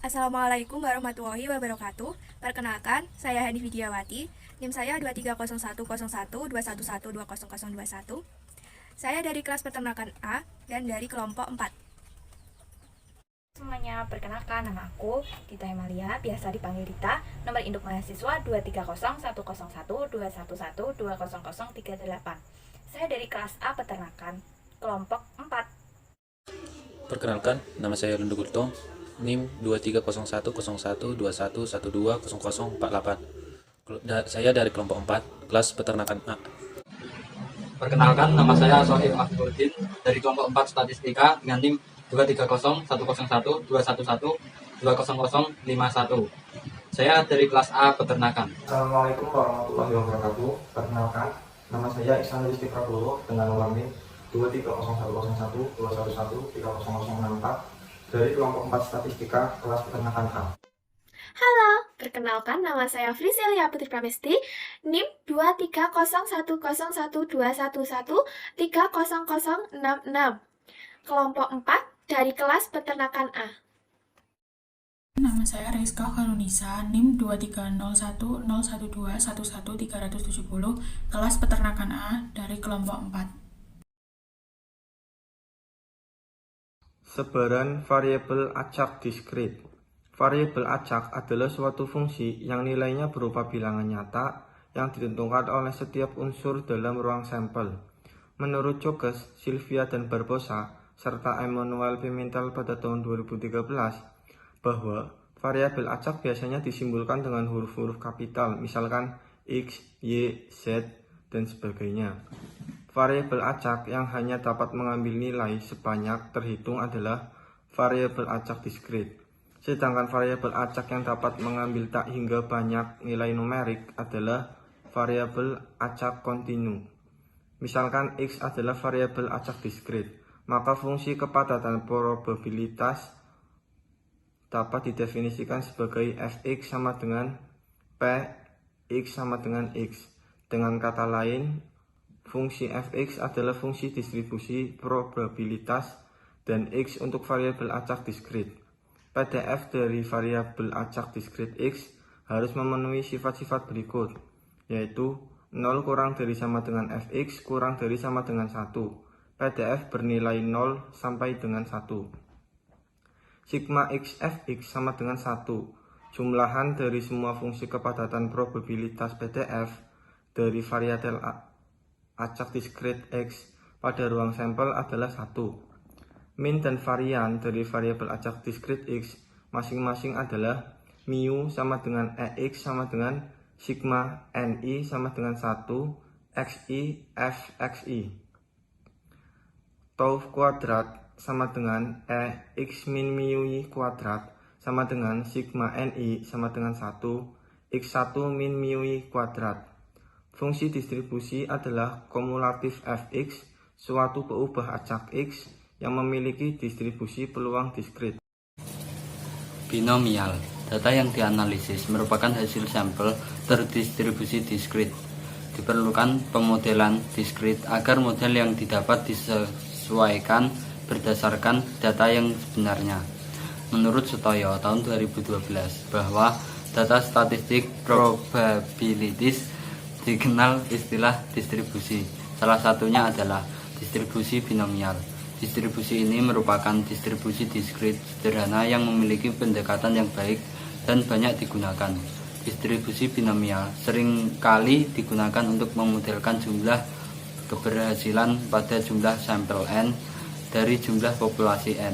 Assalamualaikum warahmatullahi wabarakatuh. Perkenalkan, saya Hani Widiawati. NIM saya 23010121120021. Saya dari kelas peternakan A dan dari kelompok 4. Semuanya, perkenalkan nama aku Dita Emalia, biasa dipanggil Dita. Nomor induk mahasiswa 2301011120038. Saya dari kelas A peternakan, kelompok 4. Perkenalkan, nama saya Lundu Gultong, NIM 23010121120048. Saya dari kelompok 4, kelas peternakan A. Perkenalkan, nama saya Sohib Akhiruddin dari kelompok 4 Statistika dengan NIM 2301012020051. Saya dari kelas A Peternakan. Assalamualaikum warahmatullahi wabarakatuh. Perkenalkan, nama saya Ihsan Rizky Prabowo dengan nomor NIM 2301012113064 dari kelompok 4 Statistika kelas Peternakan A. Halo, perkenalkan nama saya Friselia Putri Pramesti, NIM 2301121130066, kelompok 4 dari kelas Peternakan A. Nama saya Rizka Karunisa, NIM 2301012111370, kelas Peternakan A dari kelompok 4. Sebaran variabel acak diskrit. Variabel acak adalah suatu fungsi yang nilainya berupa bilangan nyata yang ditentukan oleh setiap unsur dalam ruang sampel. Menurut Jokes, Sylvia dan Barbosa, serta Emmanuel Pimentel pada tahun 2013, bahwa variabel acak biasanya disimbolkan dengan huruf-huruf kapital, misalkan X, Y, Z, dan sebagainya. Variabel acak yang hanya dapat mengambil nilai sebanyak terhitung adalah variabel acak diskrit. Sedangkan variabel acak yang dapat mengambil tak hingga banyak nilai numerik adalah variabel acak kontinu. Misalkan X adalah variabel acak diskrit, maka fungsi kepadatan probabilitas dapat didefinisikan sebagai fx sama dengan p x sama dengan x. Dengan kata lain, fungsi fx adalah fungsi distribusi probabilitas dan x untuk variabel acak diskrit. PDF dari variabel acak diskrit x harus memenuhi sifat-sifat berikut, yaitu 0 kurang dari sama dengan fx kurang dari sama dengan 1. PDF bernilai 0 sampai dengan 1. Sigma x fx sama dengan 1. Jumlahan dari semua fungsi kepadatan probabilitas PDF dari variabel acak diskrit x pada ruang sampel adalah 1. Min dan varian dari variabel acak diskrit x masing-masing adalah mu sama dengan ex sama dengan sigma ni sama dengan 1 xi fxi. Tau kuadrat sama dengan x min mu i kuadrat sama dengan sigma ni sama dengan 1 x1 min mu i kuadrat. Fungsi distribusi adalah kumulatif fx, suatu peubah acak x yang memiliki distribusi peluang diskrit. Binomial. Data yang dianalisis merupakan hasil sampel terdistribusi diskrit. Diperlukan pemodelan diskrit agar model yang didapat disesuaikan berdasarkan data yang sebenarnya. Menurut Sutoyo tahun 2012 bahwa data statistik probabilities dikenal istilah distribusi. Salah satunya adalah distribusi binomial. Distribusi ini merupakan distribusi diskrit sederhana yang memiliki pendekatan yang baik dan banyak digunakan. Distribusi binomial seringkali digunakan untuk memodelkan jumlah keberhasilan pada jumlah sampel N dari jumlah populasi N.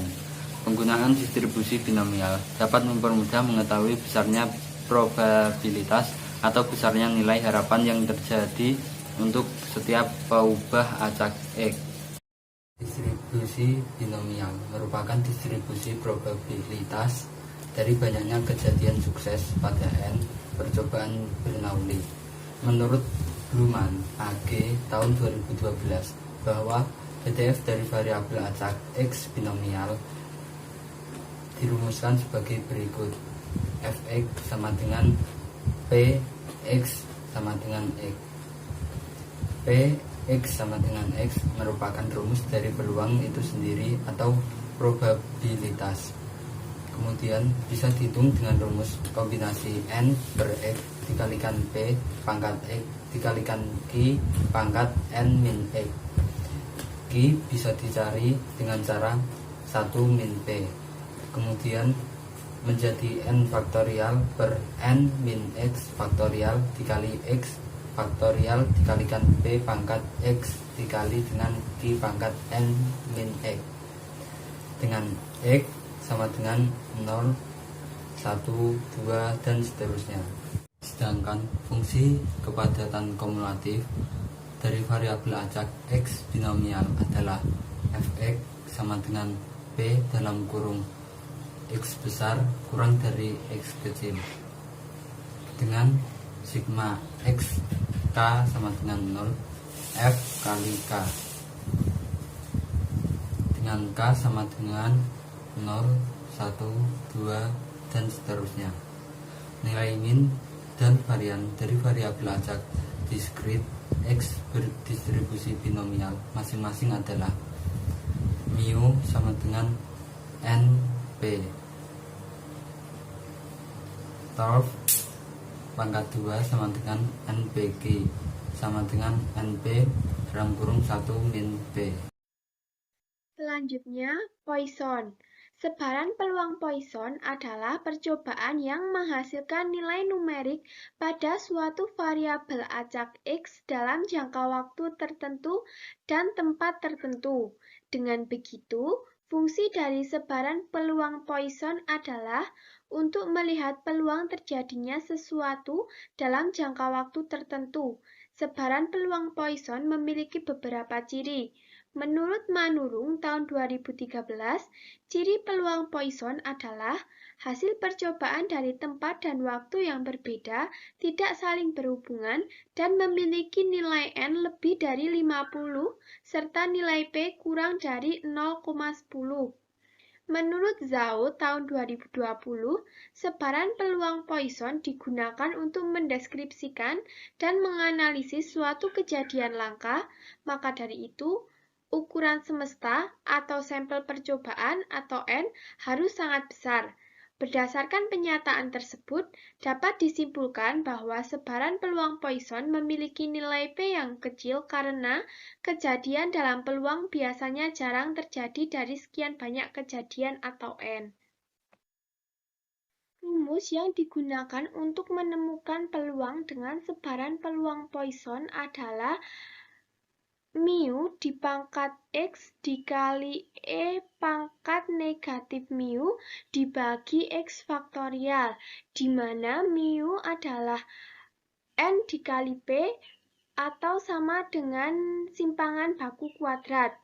Penggunaan distribusi binomial dapat mempermudah mengetahui besarnya probabilitas atau besarnya nilai harapan yang terjadi untuk setiap peubah acak X. Distribusi binomial merupakan distribusi probabilitas dari banyaknya kejadian sukses pada N percobaan Bernoulli. Menurut Bluman AG tahun 2012 bahwa PDF dari variabel acak X binomial dirumuskan sebagai berikut. Fx sama dengan Px sama dengan X. Px sama dengan X merupakan rumus dari peluang itu sendiri atau probabilitas. Kemudian bisa dihitung dengan rumus kombinasi N per X dikalikan P pangkat X dikalikan Q pangkat N min X. Q bisa dicari dengan cara 1 min P. Kemudian menjadi N faktorial per N min X faktorial dikali X faktorial dikalikan P pangkat X dikali dengan Q pangkat N min X. Dengan X sama dengan 0, 1, 2, dan seterusnya. Sedangkan fungsi kepadatan kumulatif dari variabel acak X binomial adalah fx sama dengan P dalam kurung X besar kurang dari X kecil dengan sigma X K sama dengan 0 F kali K dengan K sama dengan 0, 1, 2, dan seterusnya. Nilai min dan varian dari variabel acak diskrit X berdistribusi binomial masing-masing adalah mu sama dengan NP 12 pangkat 2 sama dengan NPQ sama dengan NP dalam kurung 1 min P. Selanjutnya, Poisson. Sebaran peluang Poisson adalah percobaan yang menghasilkan nilai numerik pada suatu variabel acak X dalam jangka waktu tertentu dan tempat tertentu. Dengan begitu, fungsi dari sebaran peluang Poisson adalah untuk melihat peluang terjadinya sesuatu dalam jangka waktu tertentu. Sebaran peluang Poisson memiliki beberapa ciri. Menurut Manurung tahun 2013, ciri peluang Poisson adalah hasil percobaan dari tempat dan waktu yang berbeda, tidak saling berhubungan, dan memiliki nilai N lebih dari 50, serta nilai P kurang dari 0,10. Menurut Zhao tahun 2020, sebaran peluang Poisson digunakan untuk mendeskripsikan dan menganalisis suatu kejadian langka, maka dari itu, ukuran semesta atau sampel percobaan atau N harus sangat besar. Berdasarkan penyataan tersebut, dapat disimpulkan bahwa sebaran peluang Poisson memiliki nilai P yang kecil karena kejadian dalam peluang biasanya jarang terjadi dari sekian banyak kejadian atau N. Rumus yang digunakan untuk menemukan peluang dengan sebaran peluang Poisson adalah mu dipangkat X dikali E pangkat negatif mu dibagi X faktorial, di mana mu adalah N dikali P atau sama dengan simpangan baku kuadrat.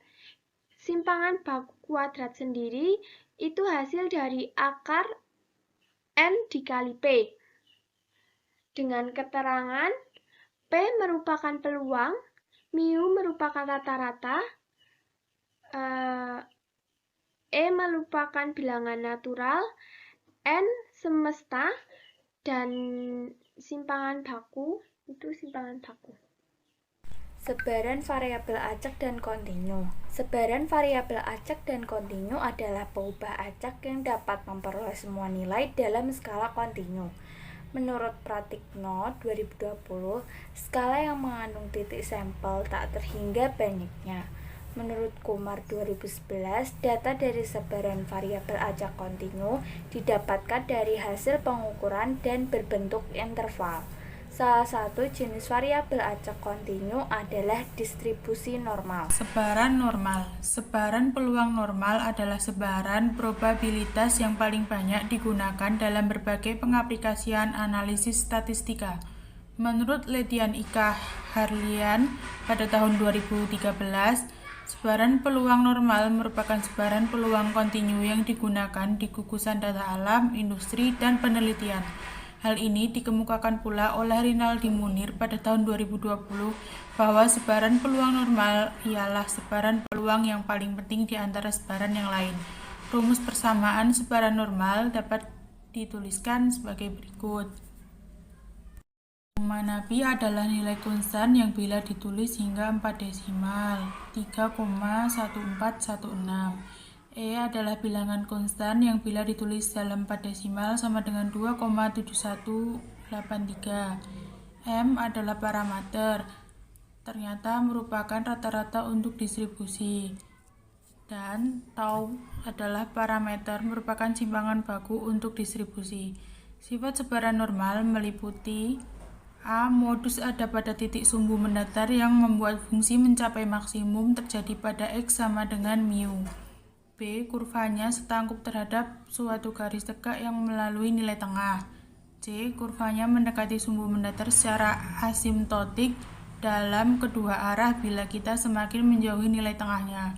Simpangan baku kuadrat sendiri itu hasil dari akar N dikali P. Dengan keterangan P merupakan peluang, mu merupakan rata-rata, E merupakan bilangan natural, N semesta, dan simpangan baku itu simpangan baku. Sebaran variabel acak dan kontinu. Sebaran variabel acak dan kontinu adalah peubah acak yang dapat memperoleh semua nilai dalam skala kontinu. Menurut Pratikno 2020, skala yang mengandung titik sampel tak terhingga banyaknya. Menurut Kumar 2011, data dari sebaran variabel acak kontinu didapatkan dari hasil pengukuran dan berbentuk interval. Salah satu jenis variabel acak kontinu adalah distribusi normal. Sebaran normal. Sebaran peluang normal adalah sebaran probabilitas yang paling banyak digunakan dalam berbagai pengaplikasian analisis statistika. Menurut Letian Ika Harlian pada tahun 2013, sebaran peluang normal merupakan sebaran peluang kontinu yang digunakan di gugusan data alam, industri, dan penelitian. Hal ini dikemukakan pula oleh Rinaldi Munir pada tahun 2020 bahwa sebaran peluang normal ialah sebaran peluang yang paling penting di antara sebaran yang lain. Rumus persamaan sebaran normal dapat dituliskan sebagai berikut. Mana pi adalah nilai konstan yang bila ditulis hingga 4 desimal, 3,1416. E adalah bilangan konstan yang bila ditulis dalam 4 desimal sama dengan 2,7183. M adalah parameter, ternyata merupakan rata-rata untuk distribusi. Dan tau adalah parameter, merupakan simpangan baku untuk distribusi. Sifat sebaran normal meliputi A. Modus ada pada titik sumbu mendatar yang membuat fungsi mencapai maksimum terjadi pada X sama dengan mu. B. Kurvanya setangkup terhadap suatu garis tegak yang melalui nilai tengah. C. Kurvanya mendekati sumbu mendatar secara asimptotik dalam kedua arah bila kita semakin menjauhi nilai tengahnya.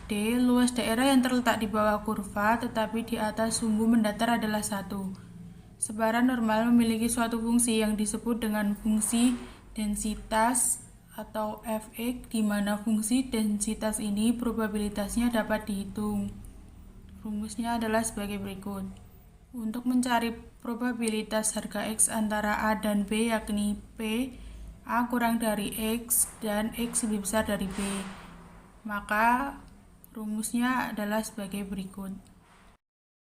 D. Luas daerah yang terletak di bawah kurva tetapi di atas sumbu mendatar adalah 1. Sebaran normal memiliki suatu fungsi yang disebut dengan fungsi densitas atau Fx, di mana fungsi densitas ini probabilitasnya dapat dihitung. Rumusnya adalah sebagai berikut. Untuk mencari probabilitas harga X antara A dan B, yakni P, A kurang dari X dan X lebih besar dari B, maka rumusnya adalah sebagai berikut.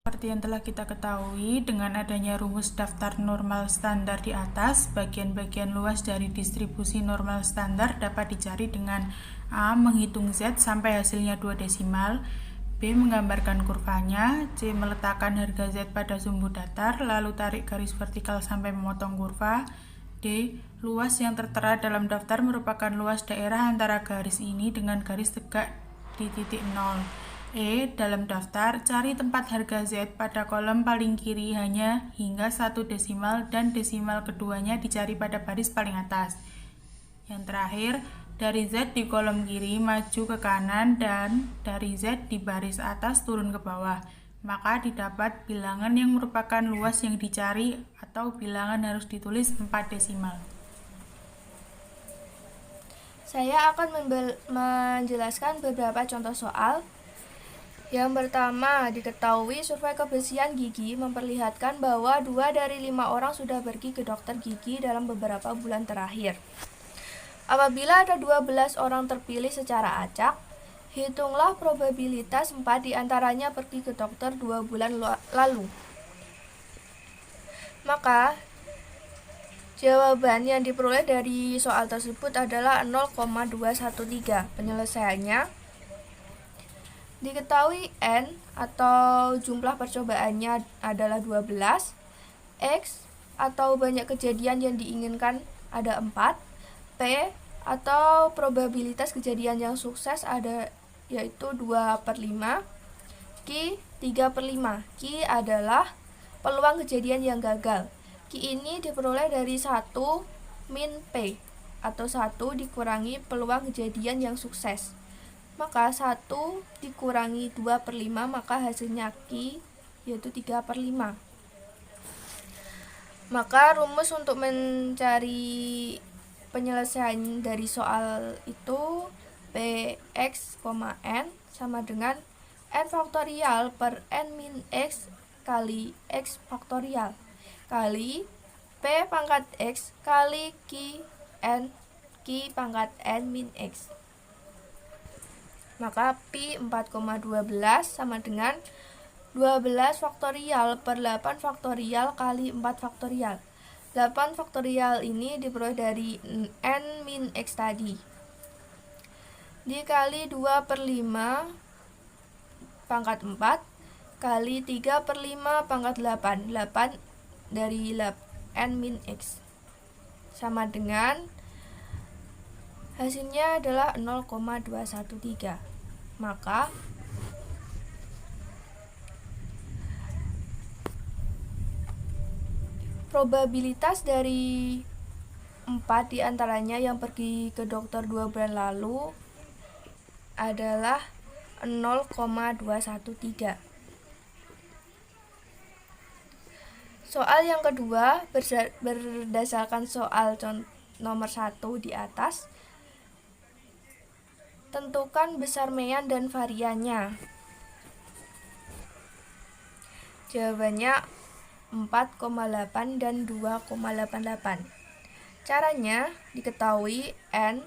Seperti yang telah kita ketahui, dengan adanya rumus daftar normal standar di atas, bagian-bagian luas dari distribusi normal standar dapat dicari dengan A. Menghitung Z sampai hasilnya 2 desimal, B. Menggambarkan kurvanya, C. Meletakkan harga Z pada sumbu datar, lalu tarik garis vertikal sampai memotong kurva, D. Luas yang tertera dalam daftar merupakan luas daerah antara garis ini dengan garis tegak di titik 0. E. Dalam daftar, cari tempat harga Z pada kolom paling kiri hanya hingga 1 desimal dan desimal keduanya dicari pada baris paling atas. Yang terakhir, dari Z di kolom kiri maju ke kanan dan dari Z di baris atas turun ke bawah. Maka didapat bilangan yang merupakan luas yang dicari atau bilangan harus ditulis 4 desimal. Saya akan menjelaskan beberapa contoh soal. Yang pertama, diketahui survei kebersihan gigi memperlihatkan bahwa 2 dari 5 orang sudah pergi ke dokter gigi dalam beberapa bulan terakhir. Apabila ada 12 orang terpilih secara acak, hitunglah probabilitas 4 diantaranya pergi ke dokter 2 bulan lalu. Maka, jawaban yang diperoleh dari soal tersebut adalah 0,213. Penyelesaiannya, diketahui N atau jumlah percobaannya adalah 12, X atau banyak kejadian yang diinginkan ada 4, P atau probabilitas kejadian yang sukses ada yaitu 2/5, Q 3/5. Q adalah peluang kejadian yang gagal. Q ini diperoleh dari 1 min P atau 1 dikurangi peluang kejadian yang sukses. Maka 1 dikurangi 2/5, maka hasilnya Q yaitu 3/5. Maka rumus untuk mencari penyelesaian dari soal itu Px, N sama dengan N faktorial per N min X kali X faktorial kali P pangkat X kali Q pangkat N min X. Maka Pi 4,12 sama dengan 12 faktorial per 8 faktorial kali 4 faktorial. 8 faktorial ini diperoleh dari N min X tadi. Dikali 2/5 pangkat 4 kali 3/5 pangkat 8. 8 dari N min X. Sama dengan hasilnya adalah 0,213. Maka probabilitas dari 4 diantaranya yang pergi ke dokter 2 bulan lalu adalah 0,213. Soal yang kedua berdasarkan soal nomor 1 di atas. Tentukan besar mean dan variannya. Jawabannya 4,8 dan 2,88. Caranya diketahui N,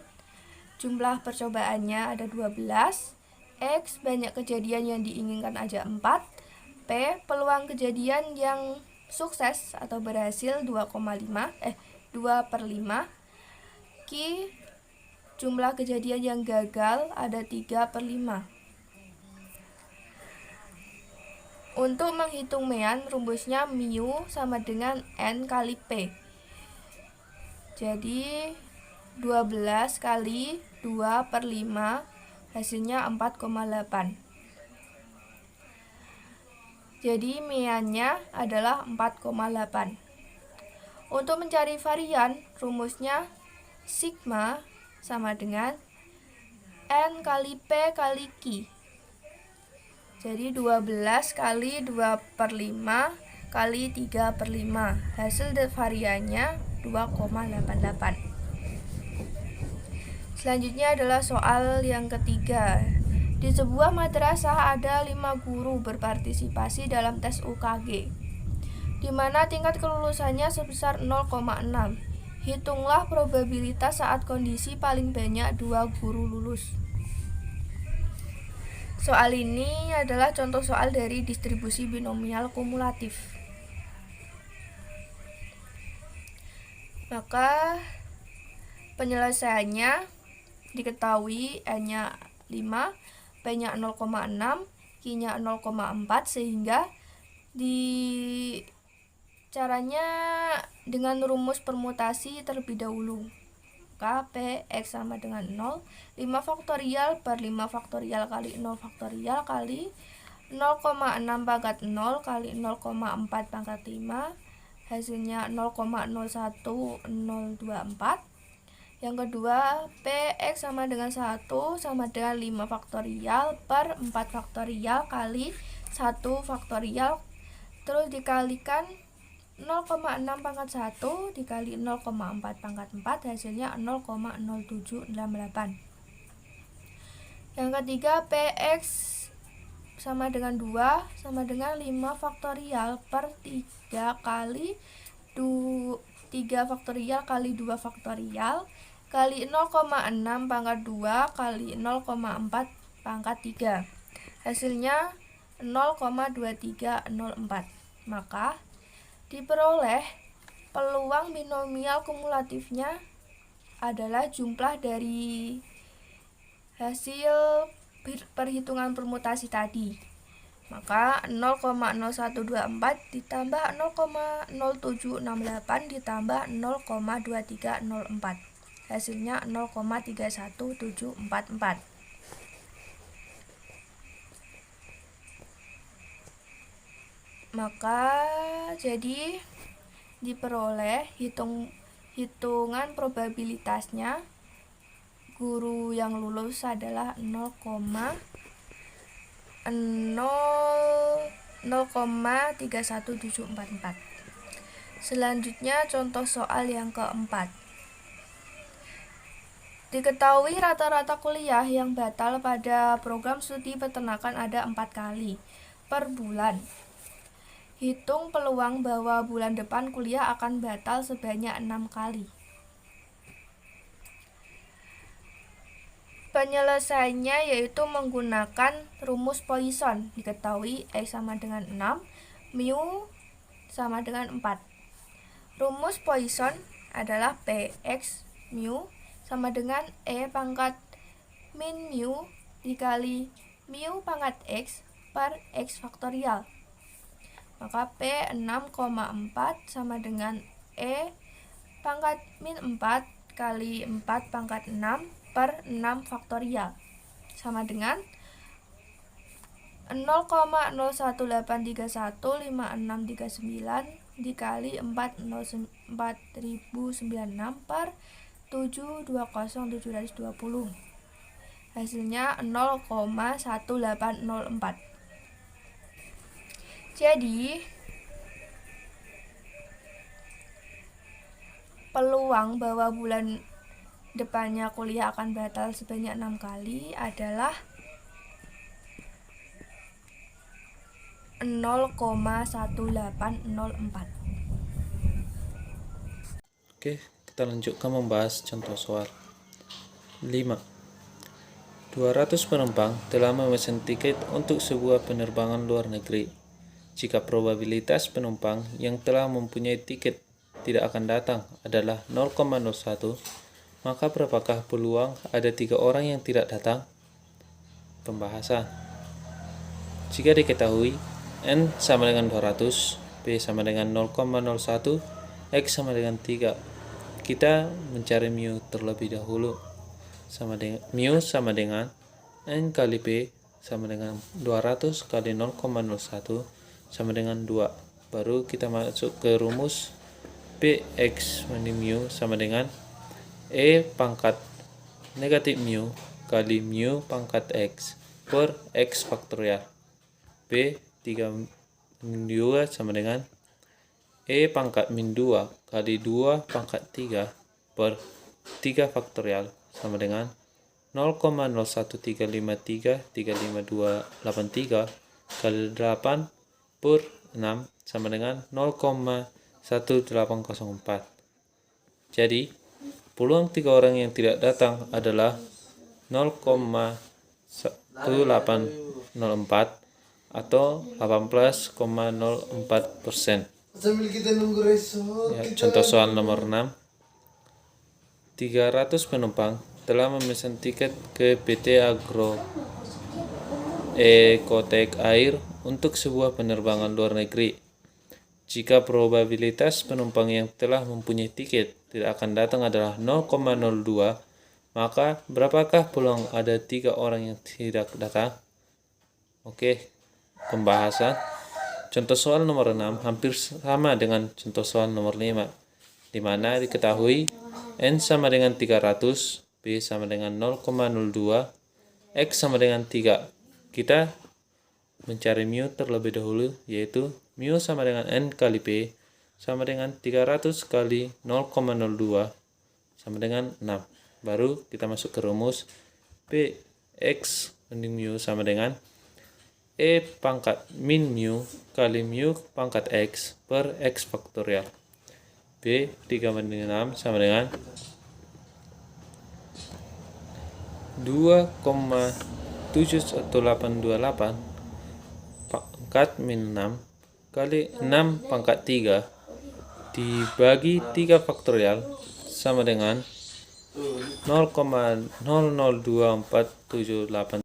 jumlah percobaannya ada 12, X, banyak kejadian yang diinginkan ada 4. P, peluang kejadian yang sukses atau berhasil 2/5. Q, jumlah kejadian yang gagal ada 3/5. Untuk menghitung mean, rumusnya mu sama dengan N kali P. Jadi 12 kali 2/5 hasilnya 4,8. Jadi meannya adalah 4,8. Untuk mencari varian, rumusnya sigma sama dengan N kali P kali Q. Jadi 12 kali 2/5 kali 3/5. Hasil variannya 2,88. Selanjutnya adalah soal yang ketiga. Di sebuah madrasah ada 5 guru berpartisipasi dalam tes UKG, di mana tingkat kelulusannya sebesar 0,6. Hitunglah probabilitas saat kondisi paling banyak 2 guru lulus. Soal ini adalah contoh soal dari distribusi binomial kumulatif. Maka penyelesaiannya diketahui N-nya 5, P-nya 0,6, Q-nya 0,4, sehingga caranya dengan rumus permutasi terlebih dahulu. Maka Px sama dengan 0, 5 faktorial per 5 faktorial kali 0 faktorial kali 0,6 pangkat 0 kali 0,4 pangkat 5, hasilnya 0,01024. Yang kedua, Px sama dengan 1 sama dengan 5 faktorial per 4 faktorial kali 1 faktorial, terus dikalikan 0,6 pangkat 1 dikali 0,4 pangkat 4, hasilnya 0,0768. Yang ketiga, Px sama dengan 2 sama dengan 5 faktorial per 3 kali 3 faktorial kali 2 faktorial kali 0,6 pangkat 2 kali 0,4 pangkat 3. Hasilnya 0,2304. Maka diperoleh peluang binomial kumulatifnya adalah jumlah dari hasil perhitungan permutasi tadi. Maka 0,0124 ditambah 0,0768 ditambah 0,2304. Hasilnya 0,31744. Maka jadi diperoleh hitungan probabilitasnya guru yang lulus adalah 0,31744. Selanjutnya contoh soal yang keempat. Diketahui rata-rata kuliah yang batal pada program studi peternakan ada 4 kali per bulan. Hitung peluang bahwa bulan depan kuliah akan batal sebanyak 6 kali. Penyelesaiannya yaitu menggunakan rumus Poisson. Diketahui X sama dengan 6, mu sama dengan 4. Rumus Poisson adalah Px mu sama dengan E pangkat min mu dikali mu pangkat X per X faktorial. Maka P 6,4 sama dengan E pangkat min 4 kali 4 pangkat 6 per 6 faktorial, sama dengan 0,01831569 dikali 4096 per 720720. Hasilnya 0,1804. Jadi peluang bahwa bulan depannya kuliah akan batal sebanyak 6 kali adalah 0,1804. Oke, kita lanjutkan membahas contoh soal 5. 200 penumpang telah memesan tiket untuk sebuah penerbangan luar negeri. Jika probabilitas penumpang yang telah mempunyai tiket tidak akan datang adalah 0,01, maka berapakah peluang ada 3 orang yang tidak datang? Pembahasan. Jika diketahui N sama dengan 200, P sama dengan 0,01, X sama dengan 3, kita mencari mu terlebih dahulu. Mu sama dengan N kali P sama dengan 200 kali 0,01 sama dengan 2. Baru kita masuk ke rumus Px banding mu sama dengan E pangkat negatif mu kali mu pangkat X per X faktorial. P 3 min 2 sama dengan E pangkat min 2 kali 2 pangkat 3 per 3 faktorial sama dengan 0,01353 kali 8 per 6 sama dengan 0,1804. Jadi, peluang 3 orang yang tidak datang adalah 0,1804 atau 18,04%. Ya, contoh soal nomor 6. 300 penumpang telah memesan tiket ke PT Agro Ekotek Air untuk sebuah penerbangan luar negeri. Jika probabilitas penumpang yang telah mempunyai tiket tidak akan datang adalah 0,02, maka berapakah peluang ada 3 orang yang tidak datang? Oke, pembahasan. Contoh soal nomor 6 hampir sama dengan contoh soal nomor 5, di mana diketahui N sama dengan 300, P sama dengan 0,02, X sama dengan 3. Kita mencari mu terlebih dahulu, yaitu mu sama dengan N kali P sama dengan 300 kali 0,02 sama dengan 6. Baru kita masuk ke rumus Px banding mu sama dengan E pangkat min mu kali mu pangkat X per X faktorial. P 3 banding 6 sama dengan 2,71828 pangkat min 6 kali 6 pangkat 3 dibagi 3 faktorial sama dengan 0,002478.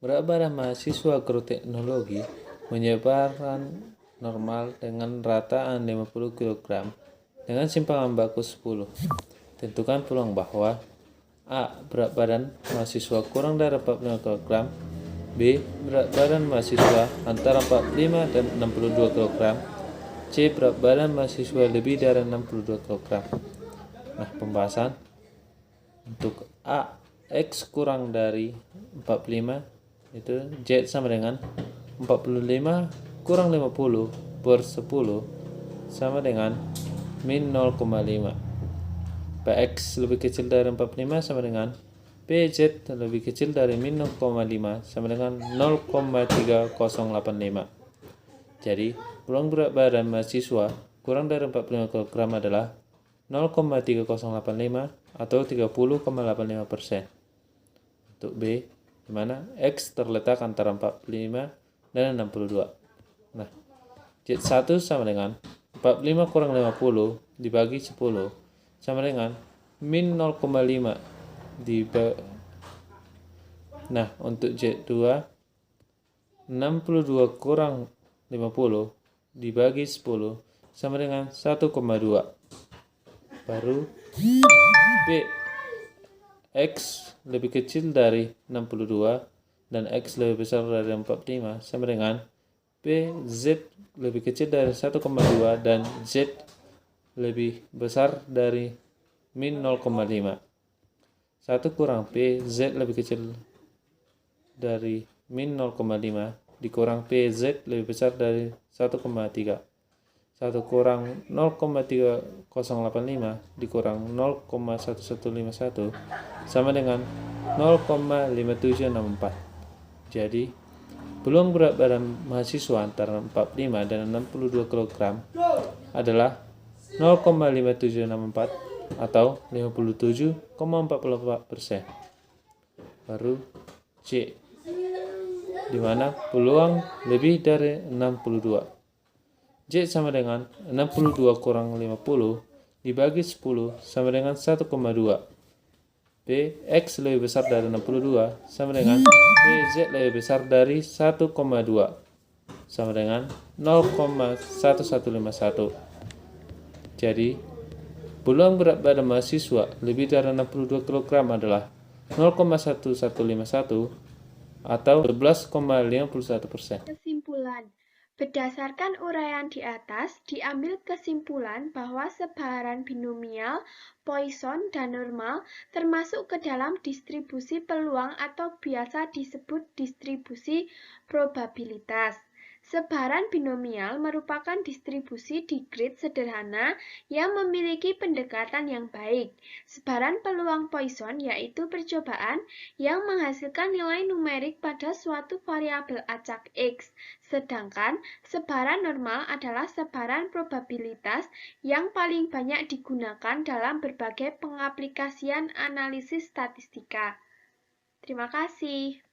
Berat badan mahasiswa agroteknologi menyebarkan normal dengan rataan 50 kg dengan simpangan baku 10. Tentukan peluang bahwa A. Berat badan mahasiswa kurang dari 45 kg, B. Berat badan mahasiswa antara 45 dan 62 kg, C. Berat badan mahasiswa lebih dari 62 kg. Nah, pembahasan untuk A. X kurang dari 45, itu Z sama dengan 45 kurang 50 per 10 sama dengan min 0,5. Px lebih kecil dari 45 sama dengan Pz lebih kecil dari min 0,5 sama dengan 0,3085. Jadi, peluang berat badan mahasiswa kurang dari 45 kg adalah 0,3085 atau 30,85%. Untuk B, di mana X terletak antara 45 dan 62. Nah, Z1 sama dengan 45 kurang 50 dibagi 10 sama dengan min 0,5 Nah, untuk Z2 62 kurang 50 dibagi 10 sama dengan 1,2. Baru B, X lebih kecil dari 62 dan X lebih besar dari 45 sama dengan P, Z lebih kecil dari 1,2 dan Z lebih besar dari min 0,5. 1 kurang P, Z lebih kecil dari min 0,5 dikurang P, Z lebih besar dari 1,3. 1 kurang 0,3085 dikurang 0,1151 sama dengan 0,5764. Jadi, peluang berat badan mahasiswa antara 45 dan 62 kg adalah 0,5764 atau 57,44%. baru C, di mana peluang lebih dari 62. J sama dengan 62 kurang 50 dibagi 10 sama dengan 1,2. B, X lebih besar dari 62 sama dengan B, Z lebih besar dari 1,2 sama dengan 0,1151. Jadi, peluang berat badan mahasiswa lebih dari 62 kg adalah 0,1151 atau 11,51%. Kesimpulan. Berdasarkan uraian di atas, diambil kesimpulan bahwa sebaran binomial, Poisson, dan normal termasuk ke dalam distribusi peluang atau biasa disebut distribusi probabilitas. Sebaran binomial merupakan distribusi di grid sederhana yang memiliki pendekatan yang baik. Sebaran peluang Poisson yaitu percobaan yang menghasilkan nilai numerik pada suatu variabel acak X. Sedangkan sebaran normal adalah sebaran probabilitas yang paling banyak digunakan dalam berbagai pengaplikasian analisis statistika. Terima kasih.